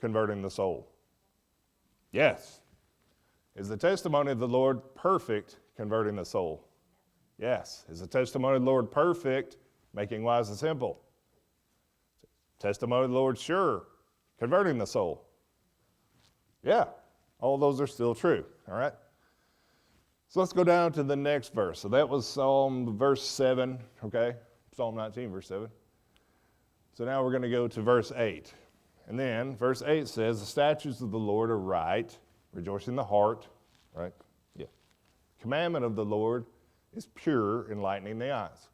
converting the soul? Yes. Is the testimony of the Lord perfect, converting the soul? Yes. Is the testimony of the Lord perfect, making wise the simple? Testimony of the Lord sure, converting the soul? Yeah. All those are still true, all right? So let's go down to the next verse. So that was Psalm verse 7, okay? Psalm 19, verse 7. So now we're going to go to verse 8. And then verse 8 says, the statutes of the Lord are right, rejoicing the heart, right? Yeah. Commandment of the Lord is pure, enlightening the eyes.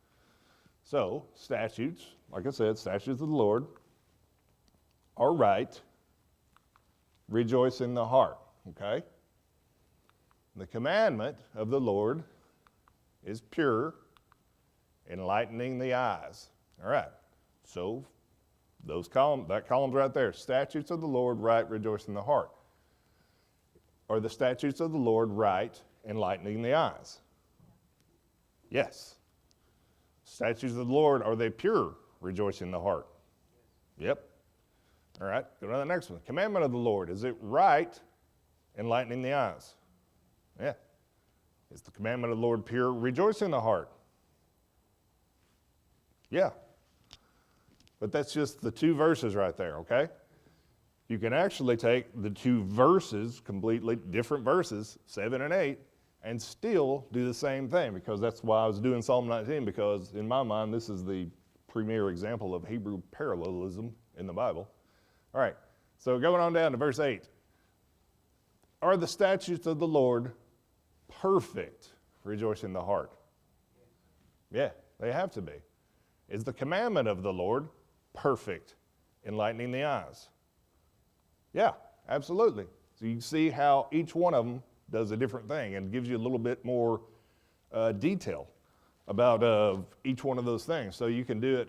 So statutes, like I said, statutes of the Lord are right, rejoicing the heart, okay? The commandment of the Lord is pure, enlightening the eyes. All right. So that column's right there. Statutes of the Lord, right, rejoicing the heart. Are the statutes of the Lord right, enlightening the eyes? Yes. Statutes of the Lord, are they pure, rejoicing the heart? Yep. All right. Go to the next one. Commandment of the Lord, is it right, enlightening the eyes? Yeah. Is the commandment of the Lord pure, rejoicing the heart? Yeah. But that's just the two verses right there, okay? You can actually take the two verses, completely different verses, 7 and 8, and still do the same thing, because that's why I was doing Psalm 19, because in my mind, this is the premier example of Hebrew parallelism in the Bible. All right, so going on down to verse 8. Are the statutes of the Lord perfect, rejoicing the heart? Yeah, they have to be. Is the commandment of the Lord perfect, enlightening the eyes? Yeah, absolutely. So you can see how each one of them does a different thing and gives you a little bit more detail about each one of those things. So you can do it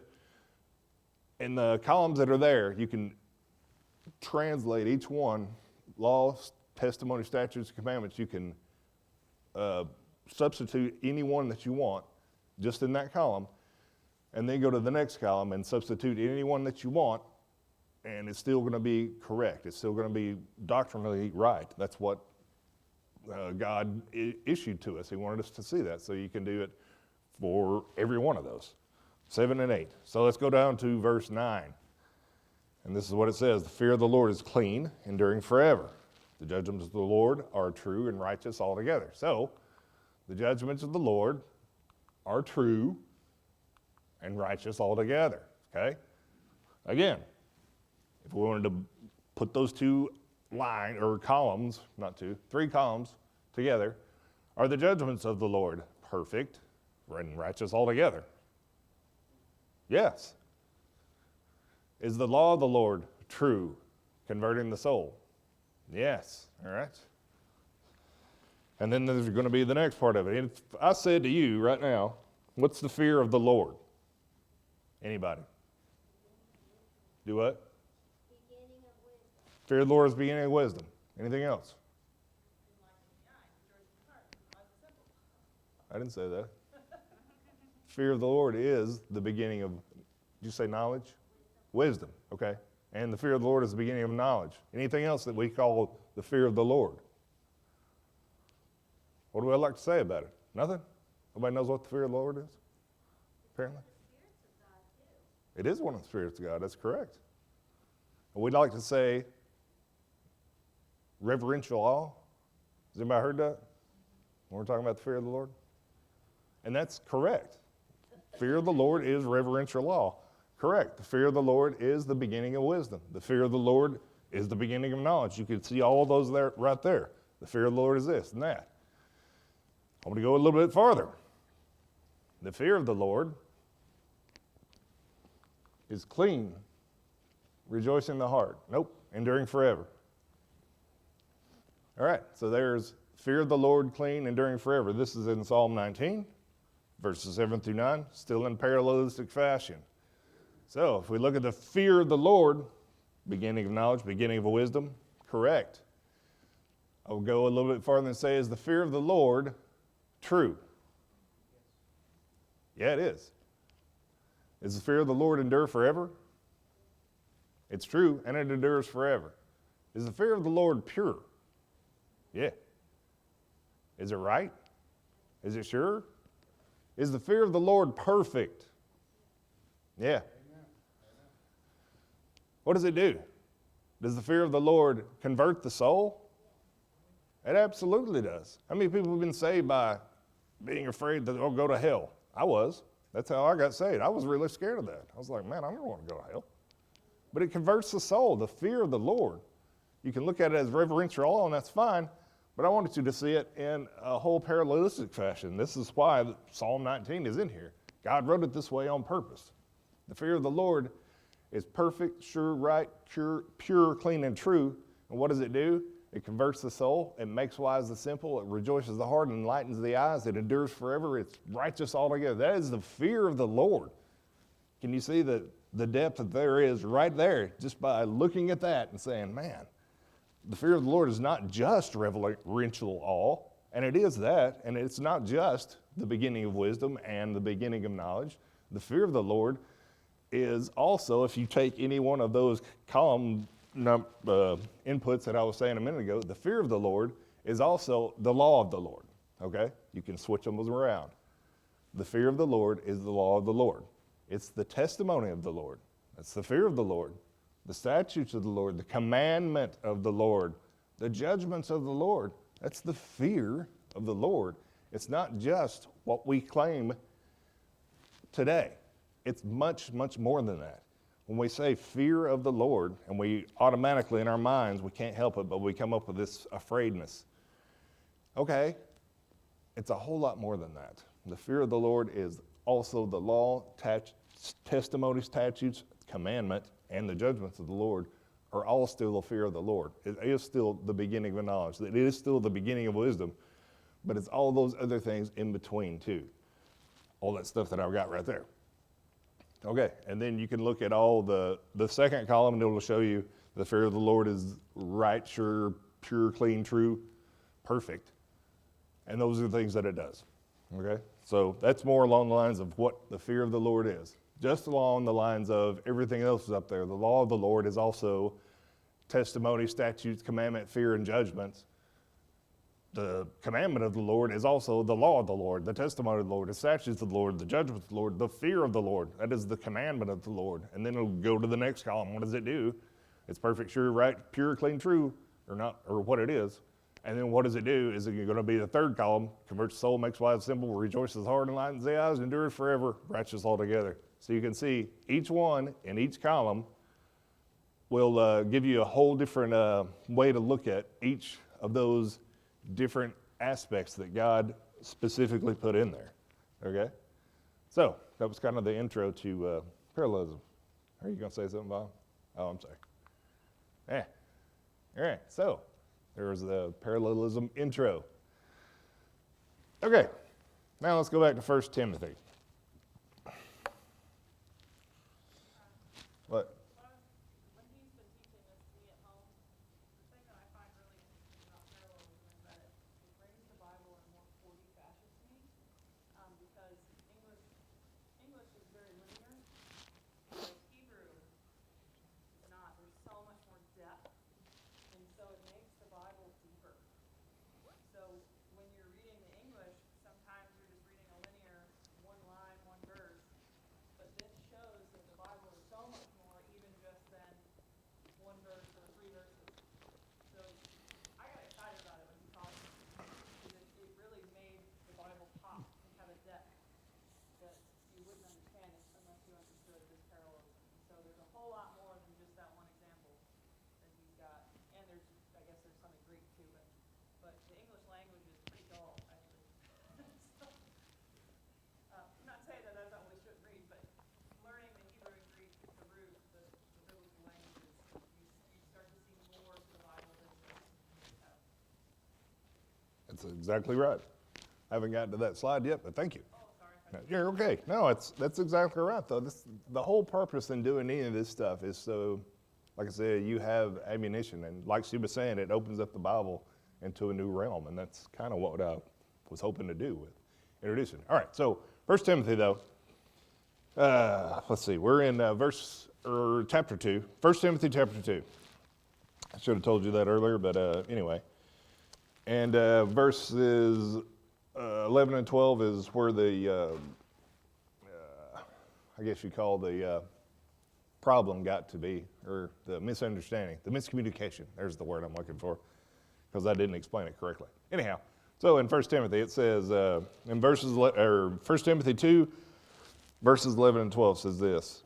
in the columns that are there. You can translate each one, laws, testimony, statutes, and commandments. You can substitute any one that you want just in that column, and then go to the next column and substitute any one that you want, and it's still going to be correct. It's still going to be doctrinally right. That's what God issued to us. He wanted us to see that, so you can do it for every one of those, 7 and 8. So let's go down to verse 9, and this is what it says. The fear of the Lord is clean, enduring forever. The judgments of the Lord are true and righteous altogether. So the judgments of the Lord are true and righteous altogether, okay? Again, if we wanted to put those two columns, not two, 3 columns together, are the judgments of the Lord perfect and righteous altogether? Yes. Is the law of the Lord true, converting the soul? Yes, all right. And then there's going to be the next part of it. If I said to you right now, what's the fear of the Lord? Anybody? Do what? Beginning of wisdom. Fear of the Lord is the beginning of wisdom. Anything else? I didn't say that. Fear of the Lord is the beginning of, did you say knowledge? Wisdom, okay. And the fear of the Lord is the beginning of knowledge. Anything else that we call the fear of the Lord? What do I like to say about it? Nothing? Nobody knows what the fear of the Lord is? Apparently. It is one of the spirits of God, that's correct. And we'd like to say reverential awe. Has anybody heard that? When we're talking about the fear of the Lord? And that's correct. Fear of the Lord is reverential awe. Correct. The fear of the Lord is the beginning of wisdom. The fear of the Lord is the beginning of knowledge. You can see all those there, right there. The fear of the Lord is this and that. I want to go a little bit farther. The fear of the Lord is clean, rejoicing the heart. Nope, enduring forever. All right, so there's fear of the Lord, clean, enduring forever. This is in Psalm 19, verses 7 through 9, still in parallelistic fashion. So if we look at the fear of the Lord, beginning of knowledge, beginning of wisdom, correct. I'll go a little bit farther and say, is the fear of the Lord true? Yeah, it is. Does the fear of the Lord endure forever? It's true, and it endures forever. Is the fear of the Lord pure? Yeah. Is it right? Is it sure? Is the fear of the Lord perfect? Yeah. What does it do? Does the fear of the Lord convert the soul? It absolutely does. How many people have been saved by being afraid that they'll go to hell? I was. That's how I got saved. I was really scared of that. I was like, man, I don't want to go to hell. But it converts the soul, the fear of the Lord. You can look at it as reverential awe, and that's fine, but I wanted you to see it in a whole parallelistic fashion. This is why Psalm 19 is in here. God wrote it this way on purpose. The fear of the Lord is perfect, sure, right, pure, clean, and true. And what does it do? It converts the soul. It makes wise the simple. It rejoices the heart and enlightens the eyes. It endures forever. It's righteous altogether. That is the fear of the Lord. Can you see the depth that there is right there just by looking at that and saying, man, the fear of the Lord is not just reverential awe, and it is that, and it's not just the beginning of wisdom and the beginning of knowledge. The fear of the Lord is also, if you take any one of those column inputs that I was saying a minute ago, the fear of the Lord is also the law of the Lord, okay? You can switch them around. The fear of the Lord is the law of the Lord. It's the testimony of the Lord. That's the fear of the Lord. The statutes of the Lord, the commandment of the Lord, the judgments of the Lord. That's the fear of the Lord. It's not just what we claim today. It's much, much more than that. When we say fear of the Lord, and we automatically in our minds, we can't help it, but we come up with this afraidness. Okay, it's a whole lot more than that. The fear of the Lord is also the law, testimony, statutes, commandment, and the judgments of the Lord are all still the fear of the Lord. It is still the beginning of knowledge. It is still the beginning of wisdom, but it's all those other things in between too. All that stuff that I've got right there. Okay, and then you can look at all the second column and it will show you the fear of the Lord is right, sure, pure, clean, true, perfect. And those are the things that it does. Okay, so that's more along the lines of what the fear of the Lord is. Just along the lines of everything else is up there. The law of the Lord is also testimony, statutes, commandment, fear, and judgments. The commandment of the Lord is also the law of the Lord, the testimony of the Lord, the statutes of the Lord, the judgments of the Lord, the fear of the Lord. That is the commandment of the Lord. And then it'll go to the next column. What does it do? It's perfect, sure, right, pure, clean, true, or not, or what it is. And then what does it do? Is it going to be the third column? Converts the soul, makes wise simple, rejoices the heart, enlightens the eyes, endures forever, righteous altogether. So you can see each one in each column will give you a whole different way to look at each of those different aspects that God specifically put in there, okay? So that was kind of the intro to parallelism. Are you going to say something, Bob? Oh, I'm sorry. Yeah. All right, so there's the parallelism intro. Okay, now let's go back to 1 Timothy. What? When he's been teaching this to me at home, the thing that I find really interesting about parallelism is that it brings the Bible in a more 4D fashion to me, because English is very linear, whereas Hebrew is not. There's so much more depth, and so it makes the Bible deeper. So when you're reading the English, sometimes you're just reading a linear, one line, one verse, but this shows that the Bible is so much more even just than one verse or 3 verses. So I got excited about it when he taught me, because it really made the Bible pop and have a depth that you wouldn't understand unless you understood this parallelism. So there's a whole lot more than just that one example that he's got. And I guess there's some in Greek too, but the English language is pretty dull, actually. So, I'm not saying that that's not what we shouldn't read, but learning the Hebrew and Greek, the root, the biblical languages, you start to see more to the Bible than just have. That's exactly right. I haven't gotten to that slide yet, but thank you. Oh, sorry. No, you're okay. No, that's exactly right, though. The whole purpose in doing any of this stuff is so, like I said, you have ammunition. And like she was saying, it opens up the Bible into a new realm. And that's kind of what I was hoping to do with introducing. All right, so 1 Timothy, though. Let's see. We're in chapter 2. 1 Timothy chapter 2. I should have told you that earlier, but anyway. And verses 11 and 12 is where the, I guess you call the problem got to be, or the misunderstanding, the miscommunication. There's the word I'm looking for, because I didn't explain it correctly. Anyhow, so in 1 Timothy, it says, in 1 Timothy 2, verses 11 and 12 says this: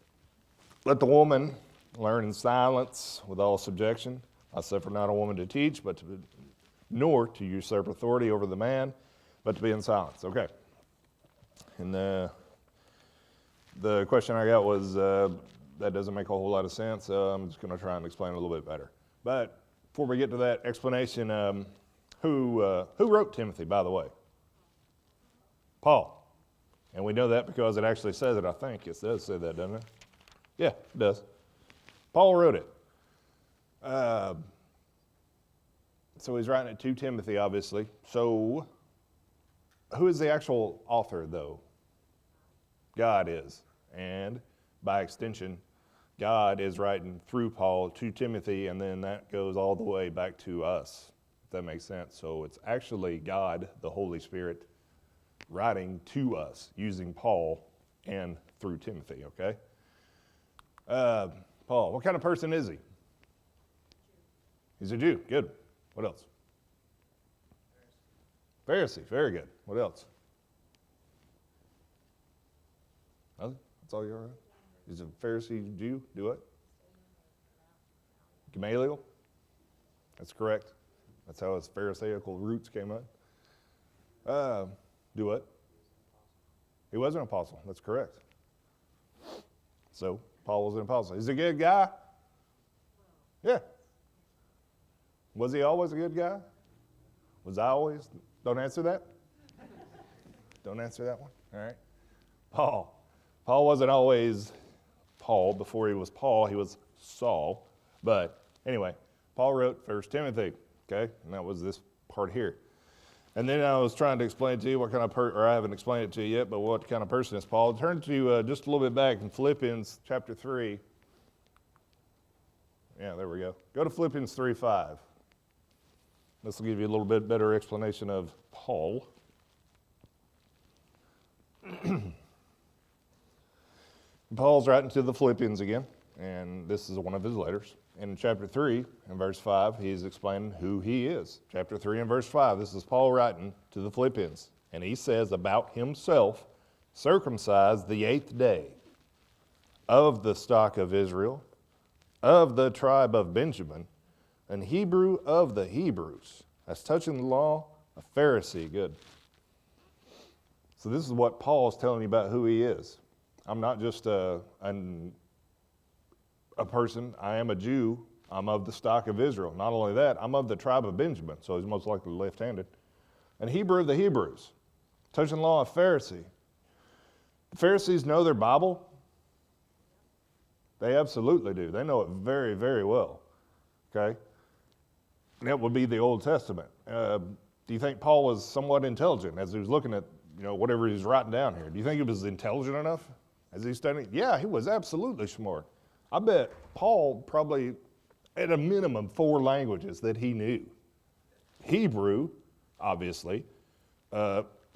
"Let the woman learn in silence with all subjection. I suffer not a woman to teach, nor to usurp authority over the man, but to be in silence." Okay. And the question I got was, that doesn't make a whole lot of sense, so I'm just going to try and explain it a little bit better. But before we get to that explanation, who wrote Timothy, by the way? Paul. And we know that because it actually says it, I think. It does say that, doesn't it? Yeah, it does. Paul wrote it. So he's writing it to Timothy, obviously. So who is the actual author, though? God is. And by extension, God is writing through Paul to Timothy, and then that goes all the way back to us, if that makes sense. So it's actually God, the Holy Spirit, writing to us using Paul and through Timothy, okay? Paul, what kind of person is he? He's a Jew. Good. What else? Pharisee. Very good. What else? Nothing? That's all you're all right? He's a Pharisee Jew. Do what? Gamaliel. That's correct. That's how his Pharisaical roots came up. Do what? He was an apostle. That's correct. So Paul was an apostle. He's a good guy? Yeah. Was he always a good guy? Was I always? Don't answer that. Don't answer that one. All right. Paul wasn't always Paul. Before he was Paul, he was Saul. But anyway, Paul wrote 1 Timothy, okay? And that was this part here. And then I was trying to explain to you what kind of or I haven't explained it to you yet, but what kind of person is Paul. Turn to just a little bit back in Philippians chapter 3. Yeah, there we go. Go to Philippians 3:5. This will give you a little bit better explanation of Paul. Paul's writing to the Philippians again, and this is one of his letters. In chapter 3 and verse 5, he's explaining who he is. Chapter 3 and verse 5, this is Paul writing to the Philippians, and he says about himself, circumcised the 8th day, of the stock of Israel, of the tribe of Benjamin, an Hebrew of the Hebrews. As touching the law, a Pharisee. Good. So this is what Paul is telling you about who he is. I'm not just a person. I am a Jew. I'm of the stock of Israel. Not only that, I'm of the tribe of Benjamin, so he's most likely left-handed. An Hebrew of the Hebrews. Touching the law, a Pharisee. The Pharisees know their Bible. They absolutely do. They know it very, very well. Okay? And that would be the Old Testament. Do you think Paul was somewhat intelligent as he was looking at, whatever he's writing down here? Do you think he was intelligent enough as he's studying? Yeah, he was absolutely smart. I bet Paul probably, at a minimum, 4 languages that he knew. Hebrew, obviously.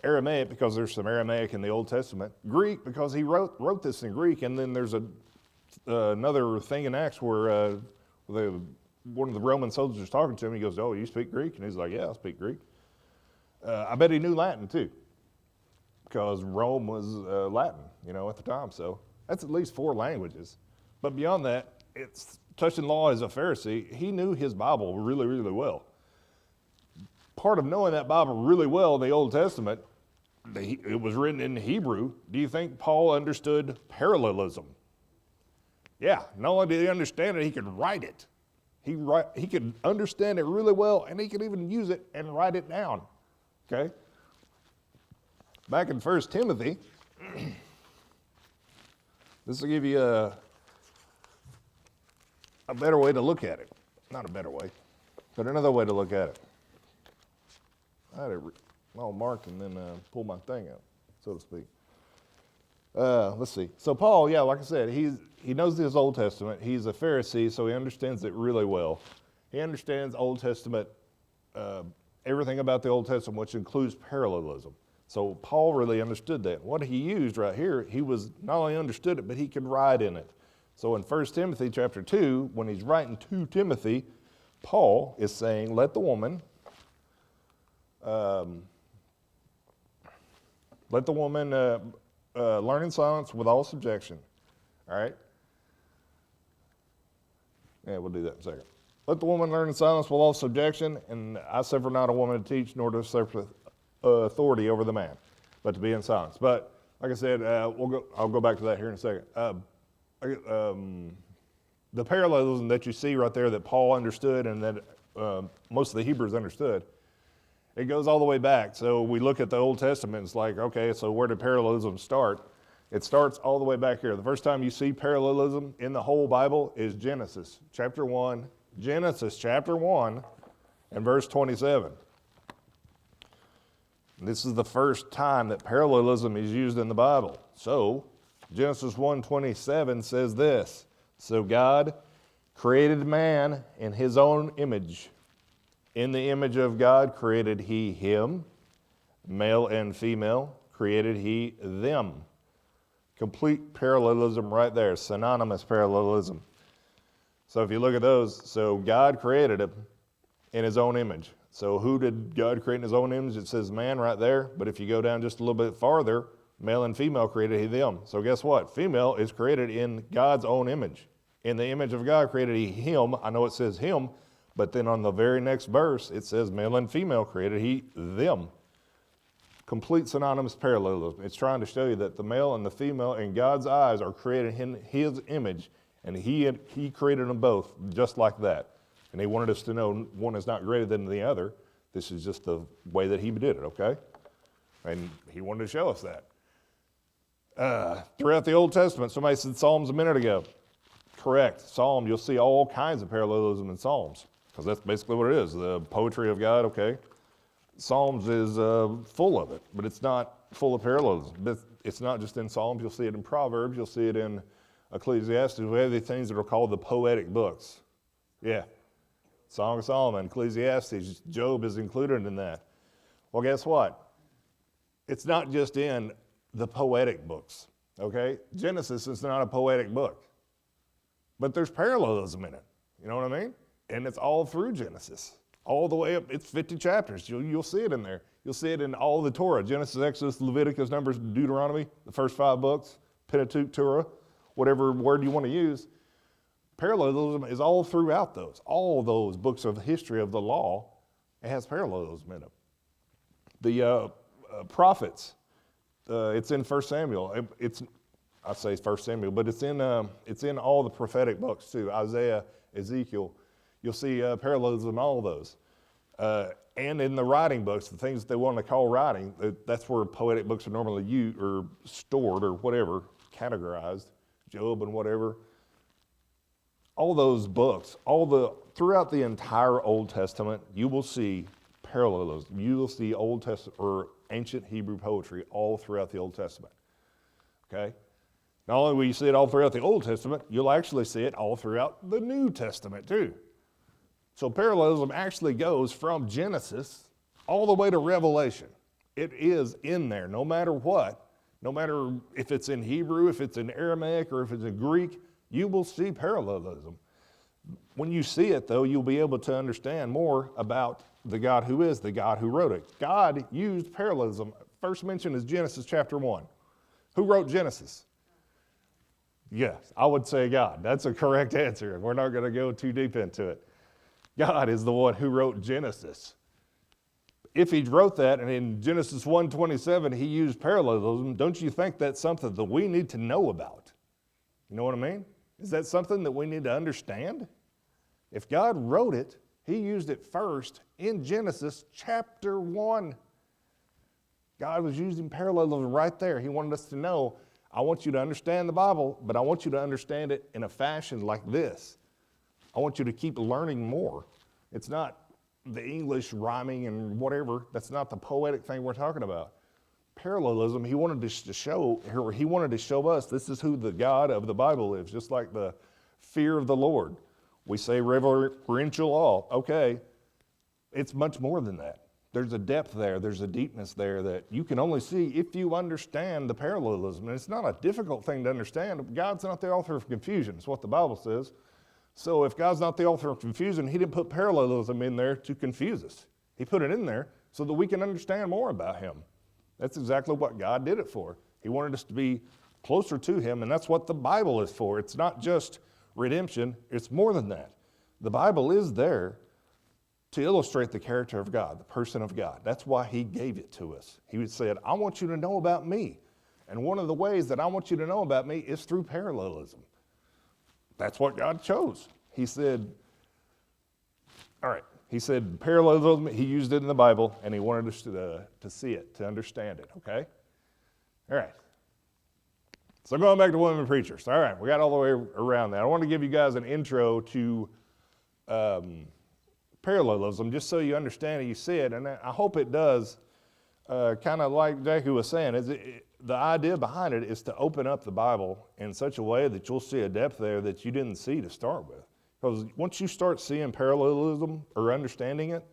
Aramaic, because there's some Aramaic in the Old Testament. Greek, because he wrote this in Greek. And then there's another thing in Acts where one of the Roman soldiers was talking to him. He goes, "Oh, you speak Greek?" And he's like, "Yeah, I speak Greek." I bet he knew Latin too, because Rome was Latin, at the time. So that's at least 4 languages. But beyond that, it's touching law as a Pharisee. He knew his Bible really, really well. Part of knowing that Bible really well in the Old Testament, it was written in Hebrew. Do you think Paul understood parallelism? Yeah, not only did he understand it, he could write it. He could understand it really well, and he could even use it and write it down. Okay? Back in 1 Timothy, this will give you a better way to look at it. Not a better way, but another way to look at it. I had it all marked and then pull my thing out, so to speak. Let's see. So Paul, yeah, like I said, he knows his Old Testament. He's a Pharisee, so he understands it really well. He understands Old Testament, everything about the Old Testament, which includes parallelism. So Paul really understood that. What he used right here, he was not only understood it, but he could write in it. So in 1 Timothy chapter 2, when he's writing to Timothy, Paul is saying, let the woman learn in silence with all subjection. All right? Yeah, we'll do that in a second. Let the woman learn in silence with all subjection, and I suffer not a woman to teach, nor to suffer authority over the man, but to be in silence. But like I said, I'll go back to that here in a second. The parallelism that you see right there that Paul understood and that most of the Hebrews understood, it goes all the way back. So we look at the Old Testament, it's like, okay, so where did parallelism start? It starts all the way back here. The first time you see parallelism in the whole Bible is Genesis chapter 1, and verse 27. This is the first time that parallelism is used in the Bible. So Genesis 1:27 says this, so God created man in his own image. In the image of God created he him, male and female created he them. Complete parallelism right there, synonymous parallelism. So if you look at those, so God created him in his own image. So who did God create in his own image? It says man right there, but if you go down just a little bit farther, male and female created he them. So guess what? Female is created in God's own image. In the image of God created he him. I know it says him, but then on the very next verse, it says male and female created he them. Complete synonymous parallelism. It's trying to show you that the male and the female in God's eyes are created in his image, and he created them both just like that. And he wanted us to know one is not greater than the other. This is just the way that he did it, okay? And he wanted to show us that. Throughout the Old Testament, somebody said Psalms a minute ago. Correct. Psalm, you'll see all kinds of parallelism in Psalms, because that's basically what it is, the poetry of God, okay? Psalms is full of it, but it's not full of parallelism. But it's not just in Psalms. You'll see it in Proverbs. You'll see it in Ecclesiastes. We have these things that are called the poetic books. Yeah. Song of Solomon, Ecclesiastes, Job is included in that. Well, guess what? It's not just in the poetic books, okay? Genesis is not a poetic book, but there's parallelism in it. You know what I mean? And it's all through Genesis. All the way up, it's 50 chapters. You'll see it in there. You'll see it in all the Torah, Genesis, Exodus, Leviticus, Numbers, Deuteronomy, the first 5 books, Pentateuch, Torah, whatever word you want to use. Parallelism is all throughout those. All those books of the history of the law, it has parallelism in them. The prophets, it's in 1 Samuel. I say 1 Samuel, but it's in all the prophetic books too, Isaiah, Ezekiel. You'll see parallelism in all of those. And in the writing books, the things that they want to call writing, that's where poetic books are normally used or stored or whatever, categorized, Job and whatever. All those books, throughout the entire Old Testament, you will see parallelism. You will see Old Testament or ancient Hebrew poetry all throughout the Old Testament. Okay? Not only will you see it all throughout the Old Testament, you'll actually see it all throughout the New Testament too. So parallelism actually goes from Genesis all the way to Revelation. It is in there no matter what. No matter if it's in Hebrew, if it's in Aramaic, or if it's in Greek, you will see parallelism. When you see it, though, you'll be able to understand more about the God who is the God who wrote it. God used parallelism. First mention is Genesis chapter 1. Who wrote Genesis? Yes, I would say God. That's a correct answer. We're not going to go too deep into it. God is the one who wrote Genesis. If he wrote that, and in Genesis 1:27 he used parallelism, don't you think that's something that we need to know about? You know what I mean? Is that something that we need to understand? If God wrote it, he used it first in Genesis chapter 1. God was using parallelism right there. He wanted us to know, I want you to understand the Bible, but I want you to understand it in a fashion like this. I want you to keep learning more. It's not the English rhyming and whatever. That's not the poetic thing we're talking about. Parallelism, he wanted to show us this is who the God of the Bible is, just like the fear of the Lord We say reverential awe. Okay, it's much more than that. There's a depth there, there's a deepness there that you can only see if you understand the parallelism. And it's not a difficult thing to understand. God's not the author of confusion, is what the Bible says. So if God's not the author of confusion, he didn't put parallelism in there to confuse us. He put it in there so that we can understand more about him. That's exactly what God did it for. He wanted us to be closer to him, and that's what the Bible is for. It's not just redemption, it's more than that. The Bible is there to illustrate the character of God, the person of God. That's why he gave it to us. He said, I want you to know about me. And one of the ways that I want you to know about me is through parallelism. That's what God chose. He said, all right, he said parallelism, he used it in the Bible, and he wanted us to see it, to understand it, okay? All right. So going back to women preachers. All right, we got all the way around that. I want to give you guys an intro to parallelism, just so you understand it, you see it, and I hope it does, kind of like Jackie was saying, the idea behind it is to open up the Bible in such a way that you'll see a depth there that you didn't see to start with. Because once you start seeing parallelism or understanding it,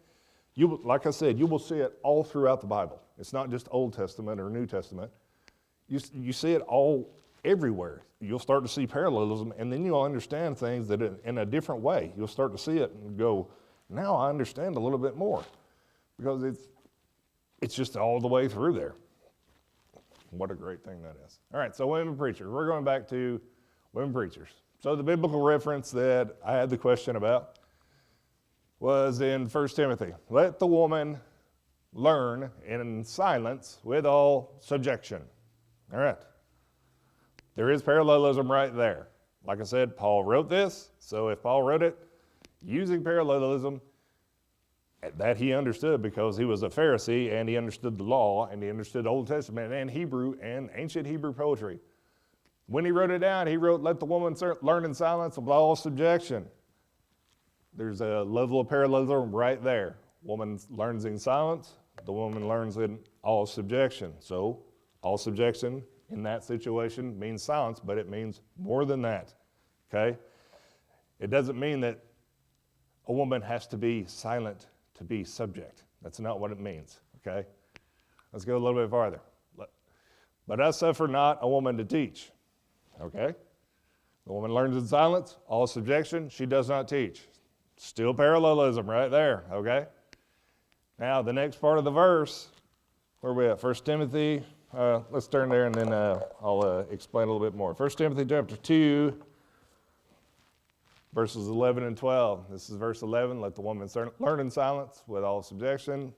like I said, you will see it all throughout the Bible. It's not just Old Testament or New Testament. You see it all everywhere. You'll start to see parallelism, and then you'll understand things that in a different way. You'll start to see it and go, now I understand a little bit more, because it's just all the way through there. What a great thing that is. All right, so women preachers. We're going back to women preachers. So the biblical reference that I had the question about was in 1 Timothy. Let the woman learn in silence with all subjection. All right. There is parallelism right there. Like I said, Paul wrote this, so if Paul wrote it using parallelism, that he understood because he was a Pharisee and he understood the law and he understood Old Testament and Hebrew and ancient Hebrew poetry. When he wrote it down, he wrote, let the woman learn in silence with all subjection. There's a level of parallelism right there. Woman learns in silence, the woman learns in all subjection. So all subjection in that situation means silence, but it means more than that, okay? It doesn't mean that a woman has to be silent to be subject. That's not what it means, okay? Let's go a little bit farther. But I suffer not a woman to teach, okay? The woman learns in silence, all subjection, she does not teach. Still parallelism right there, okay? Now, the next part of the verse, where are we at? 1 Timothy, let's turn there and then I'll explain a little bit more. 1 Timothy chapter 2, verses 11 and 12. This is verse 11. Let the woman learn in silence with all subjection.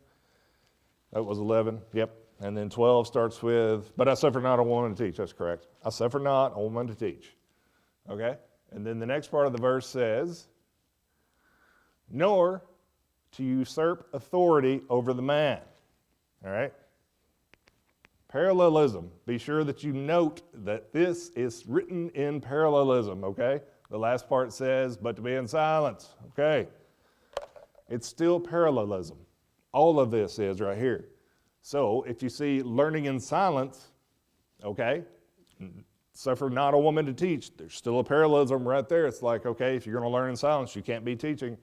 That was 11. Yep. And then 12 starts with, but I suffer not a woman to teach. That's correct. I suffer not a woman to teach. Okay? And then the next part of the verse says, nor to usurp authority over the man. All right? Parallelism. Be sure that you note that this is written in parallelism, okay? The last part says, but to be in silence. Okay. It's still parallelism. All of this is right here. So if you see learning in silence, okay, suffer not a woman to teach. There's still a parallelism right there. It's like, okay, if you're going to learn in silence, you can't be teaching.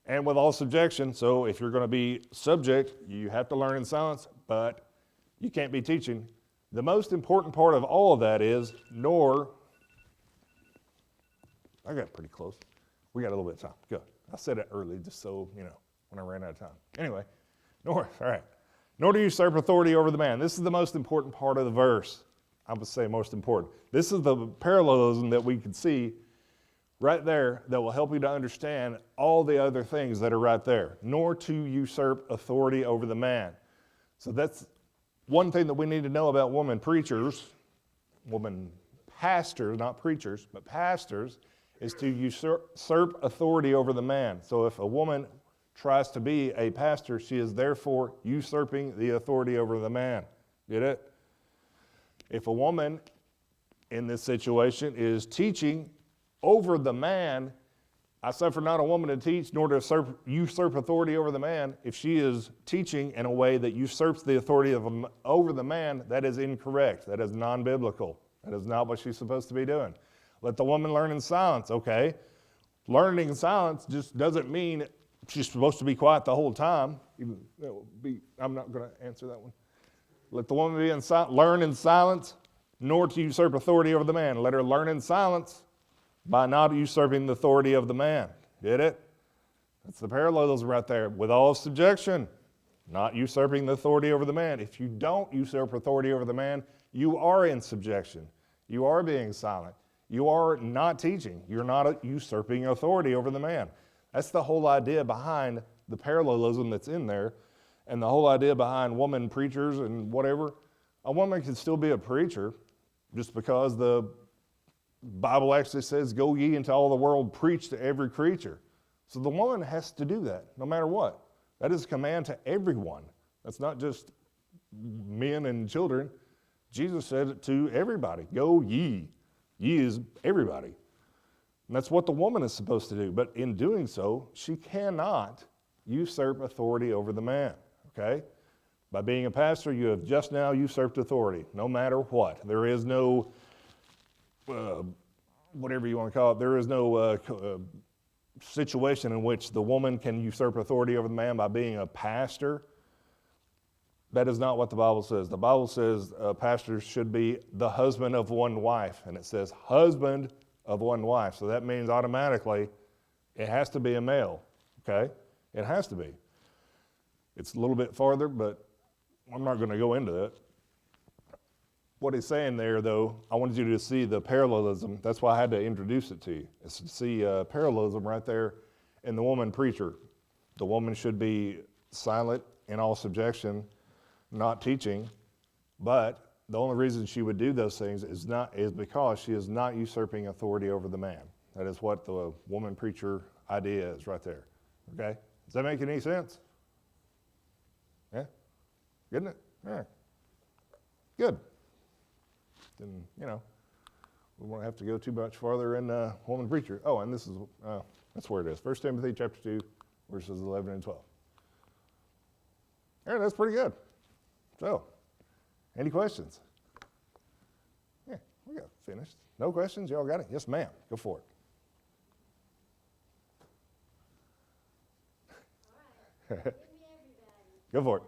And with all subjection, so if you're going to be subject, you have to learn in silence, but you can't be teaching. The most important part of all of that is, nor, I got pretty close. We got a little bit of time. Good. I said it early just so, when I ran out of time. Anyway, all right. Nor do you usurp authority over the man. This is the most important part of the verse. I would say most important. This is the parallelism that we can see right there that will help you to understand all the other things that are right there. Nor to usurp authority over the man. So that's one thing that we need to know about women preachers, women pastors, not preachers, but pastors, is to usurp authority over the man. So if a woman tries to be a pastor, she is therefore usurping the authority over the man. Get it? If a woman in this situation is teaching over the man, I suffer not a woman to teach, nor to usurp authority over the man. If she is teaching in a way that usurps the authority over the man, that is incorrect. That is non-biblical. That is not what she's supposed to be doing. Let the woman learn in silence. Okay, Learning in silence just doesn't mean she's supposed to be quiet the whole time. I'm not going to answer that one. Let the woman be learn in silence, nor to usurp authority over the man. Let her learn in silence by not usurping the authority of the man. Get it? That's the parallelism right there. With all subjection, not usurping the authority over the man. If you don't usurp authority over the man, you are in subjection. You are being silent. You are not teaching. You're not usurping authority over the man. That's the whole idea behind the parallelism that's in there, and the whole idea behind woman preachers and whatever. A woman can still be a preacher just because the Bible actually says, go ye into all the world, preach to every creature. So the woman has to do that no matter what. That is a command to everyone. That's not just men and children. Jesus said it to everybody. Go ye. Ye is everybody. And that's what the woman is supposed to do. But in doing so, she cannot usurp authority over the man. Okay? By being a pastor, you have just now usurped authority, no matter what. There is no, whatever you want to call it, there is no situation in which the woman can usurp authority over the man by being a pastor. That is not what the Bible says. The Bible says pastors should be the husband of one wife, and it says husband of one wife. So that means automatically it has to be a male, okay? It has to be. It's a little bit farther, but I'm not going to go into that. What he's saying there, though, I wanted you to see the parallelism. That's why I had to introduce it to you. It's to see parallelism right there in the woman preacher. The woman should be silent in all subjection, not teaching, but the only reason she would do those things is because she is not usurping authority over the man. That is what the woman preacher idea is right there. Okay? Does that make any sense? Yeah? Isn't it? Yeah. Good. Then, we won't have to go too much farther in woman preacher. Oh, and this is, that's where it is. 1 Timothy chapter 2, verses 11 and 12. All right, that's pretty good. So, any questions? Yeah, we got finished. No questions? Y'all got it? Yes, ma'am. Go for it. All right. Give me everybody. Go for it.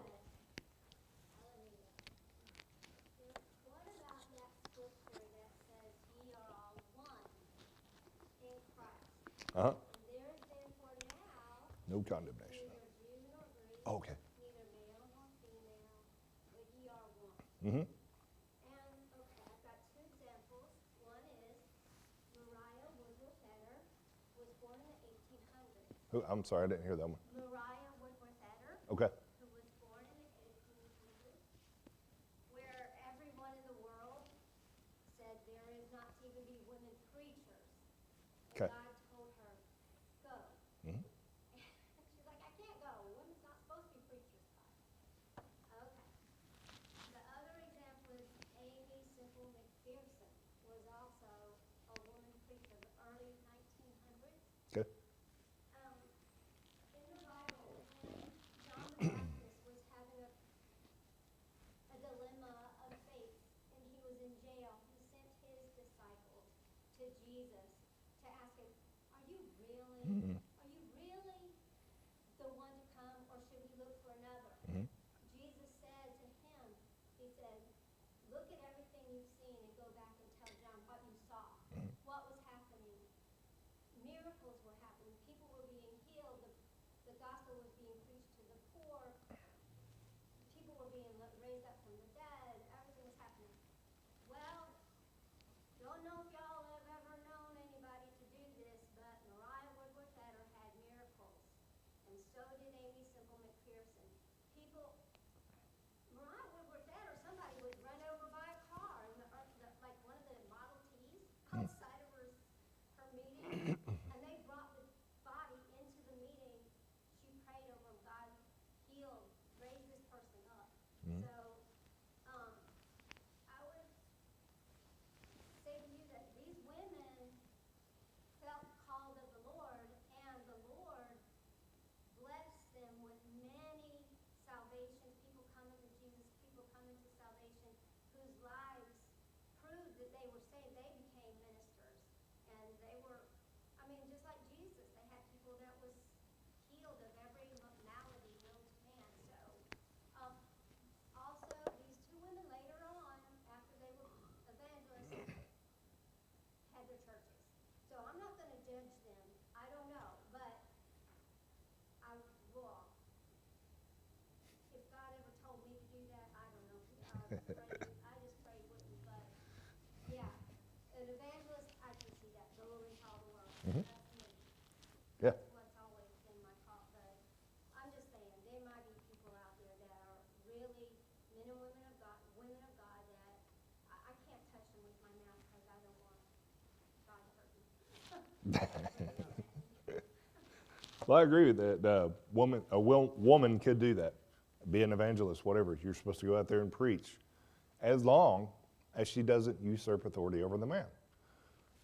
What about that scripture that says ye are all one in Christ? Uh-huh. And there is therefore now No condemnation. neither Jew nor Greek, Oh, okay. neither male nor female, but ye are one. Mm-hmm. And, okay, I've got two examples. One is Mariah Woodworth Etter was born in the 1800s. I'm sorry, I didn't hear that one. Mariah Woodworth Etter, Okay. who was born in the 1800s, where everyone in the world said there is not to even be women preachers. And Okay. God told her, go. Mhm. She's like, I can't go. Women's not supposed to be preachers. God. Okay. The other example is Amy Simple McPherson was also a woman preacher in the early 1900s. Okay. In the Bible, when John the Baptist was having a dilemma of faith and he was in jail, he sent his disciples to Jesus to ask him, are you really the one to come, or should we look for another? Mhm. Jesus said to him, he said, look at everything you've seen and go back and tell John what you saw, what was happening. Miracles were happening. People were being healed. The gospel was being preached to the poor. People were being raised up from the dead. Everything was happening. Well, don't know if y'all have ever known Well, I agree with that. Woman could do that, be an evangelist, whatever. You're supposed to go out there and preach, as long as she doesn't usurp authority over the man.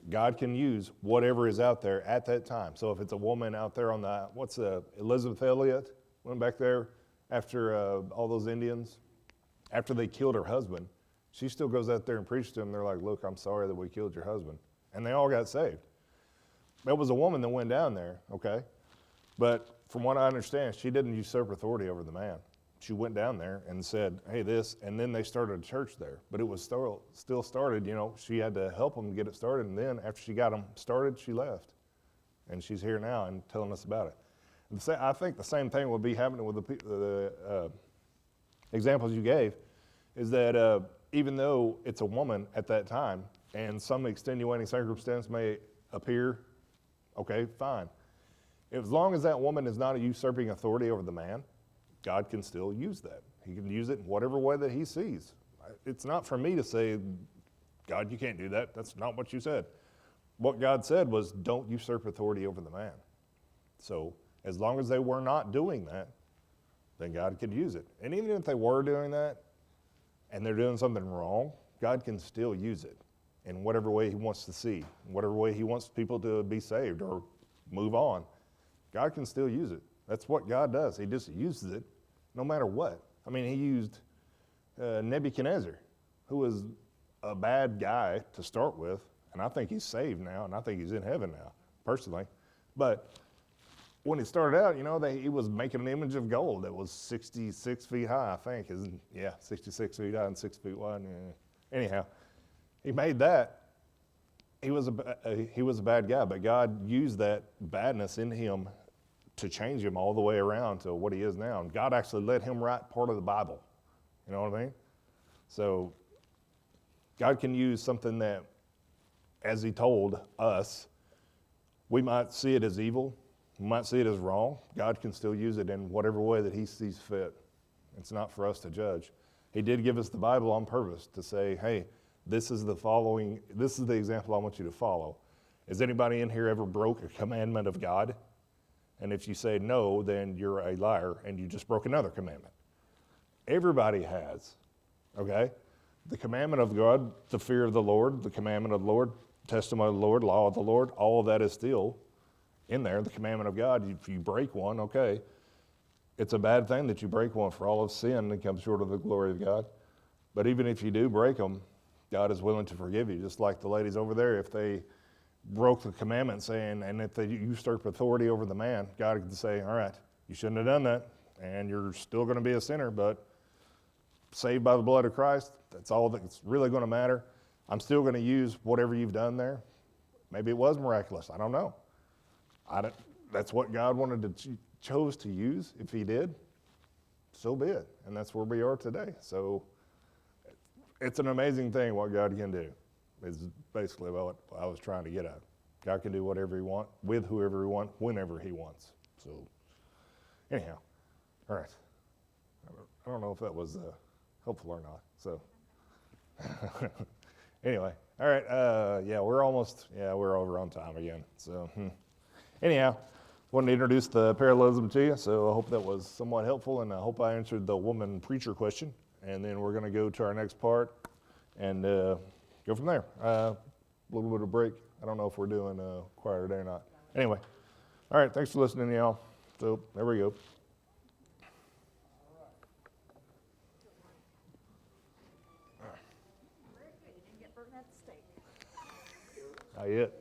God can use whatever is out there at that time. So if it's a woman out there on the, Elizabeth Elliot went back there after all those Indians, after they killed her husband, she still goes out there and preaches to them. They're like, look, I'm sorry that we killed your husband. And they all got saved. That was a woman that went down there, okay? But from what I understand, she didn't usurp authority over the man. She went down there and said, hey, this, and then they started a church there. But it was still started, she had to help them get it started. And then after she got them started, she left. And she's here now and telling us about it. And I think the same thing will be happening with the examples you gave, is that even though it's a woman at that time and some extenuating circumstance may appear, okay, fine. As long as that woman is not usurping authority over the man, God can still use that. He can use it in whatever way that he sees. It's not for me to say, God, you can't do that. That's not what you said. What God said was, don't usurp authority over the man. So as long as they were not doing that, then God could use it. And even if they were doing that and they're doing something wrong, God can still use it in whatever way he wants to see, in whatever way he wants people to be saved or move on. God can still use it. That's what God does. He just uses it no matter what. I mean, he used Nebuchadnezzar, who was a bad guy to start with, and I think he's saved now, and I think he's in heaven now, personally. But when he started out, he was making an image of gold that was 66 feet high, I think. 66 feet high and 6 feet wide. Yeah. Anyhow, he made that. He was a bad guy, but God used that badness in him to change him all the way around to what he is now. And God actually let him write part of the Bible. You know what I mean? So God can use something that, as he told us, we might see it as evil, we might see it as wrong. God can still use it in whatever way that he sees fit. It's not for us to judge. He did give us the Bible on purpose to say, hey, this is the example I want you to follow. Has anybody in here ever broke a commandment of God? And if you say no, then you're a liar and you just broke another commandment. Everybody has, okay? The commandment of God, the fear of the Lord, the commandment of the Lord, testimony of the Lord, law of the Lord, all of that is still in there. The commandment of God, if you break one, okay, it's a bad thing that you break one, for all of sin and come short of the glory of God. But even if you do break them, God is willing to forgive you, just like the ladies over there. If they broke the commandment saying, and if they usurp authority over the man, God can say, all right, you shouldn't have done that, and you're still going to be a sinner, but saved by the blood of Christ, that's all that's really going to matter. I'm still going to use whatever you've done there. Maybe it was miraculous. I don't know. That's what God wanted to chose to use. If he did, so be it. And that's where we are today. So it's an amazing thing what God can do, is basically what I was trying to get at. God can do whatever he wants, with whoever he wants, whenever he wants. So anyhow, all right. I don't know if that was helpful or not. So anyway, all right. We're over on time again. So anyhow, wanted to introduce the parallelism to you. So I hope that was somewhat helpful, and I hope I answered the woman preacher question. And then we're going to go to our next part and go from there. A little bit of break. I don't know if we're doing choir today or not. Anyway, all right. Thanks for listening, y'all. So there we go. Very good. You didn't get burnt at the stake. Not yet.